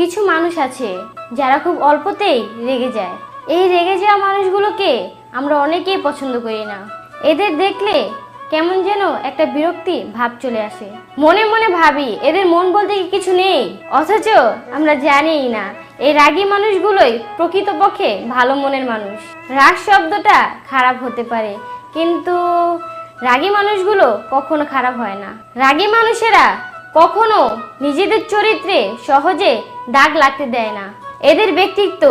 কিছু মানুষ আছে যারা খুব অল্পতেই রেগে যায়। এই রেগে যাওয়া মানুষগুলোকে আমরা অনেকেই পছন্দ করি না। এদের দেখলে কেমন যেন একটা বিরক্তি ভাব চলে আসে। মনে মনে ভাবি এদের মন বলতে কি কিছু নেই, অথচ আমরা জানিই না এই রাগী মানুষগুলোই প্রকৃতপক্ষে ভালো মনের মানুষ। রাগ শব্দটা খারাপ হতে পারে, কিন্তু রাগী মানুষগুলো কখনো খারাপ হয় না। রাগী মানুষেরা কখনো নিজেদের চরিত্রে সহজে দাগ লাগতে দেয় না। এদের ব্যক্তিত্ব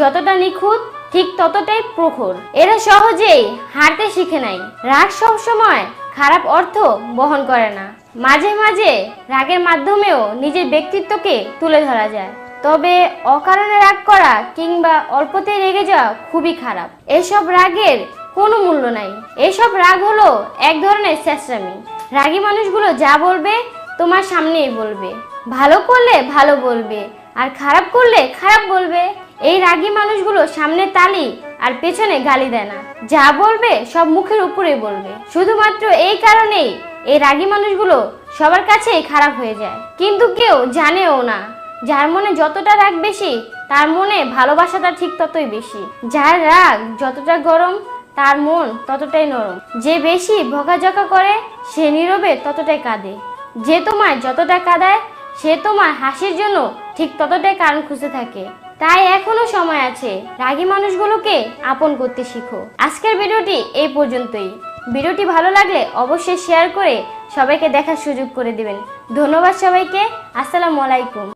যতটা নিখুঁত ঠিক ততটাই প্রখর। এরা সহজেই হারতে শিখে নাই। রাগ সবসময় খারাপ অর্থ বহন করে না। মাঝে মাঝে রাগের মাধ্যমেও নিজের ব্যক্তিত্বকে তুলে ধরা যায়, তবে অকারণে রাগ করা কিংবা অল্পতেই রেগে যাওয়া খুবই খারাপ। এসব রাগের কোনো মূল্য নাই। এসব রাগ হলো এক ধরনের চেঁচামি। রাগী মানুষগুলো যা বলবে তোমার সামনেই বলবে, ভালো করলে ভালো বলবে আর খারাপ করলে খারাপ বলবে। এই রাগী মানুষগুলো সামনে তালি আর পেছনে গালি দেয় না, যা বলবে সব মুখের উপরে বলবে। শুধুমাত্র এই কারণেই এই রাগী মানুষগুলো সবার কাছেই খারাপ হয়ে যায়, কিন্তু কেউ জানেও না যার মনে যতটা রাগ বেশি তার মনে ভালোবাসাটা ঠিক ততই বেশি। যার রাগ যতটা গরম তার মন ততটাই নরম। যে বেশি বকাঝকা করে সে নীরবে ততটাই কাঁদে। যে তোমায় যতটা কাঁদায় সে তোমার হাসির জন্য ঠিক ততটাই কারণ খুঁজে থাকে। তাই এখনো সময় আছে, রাগী মানুষগুলোকে আপন করতে শিখো। আজকের ভিডিওটি এই পর্যন্তই। ভিডিওটি ভালো লাগলে অবশ্যই শেয়ার করে সবাইকে দেখার সুযোগ করে দিবেন। ধন্যবাদ সবাইকে। আসসালামু আলাইকুম।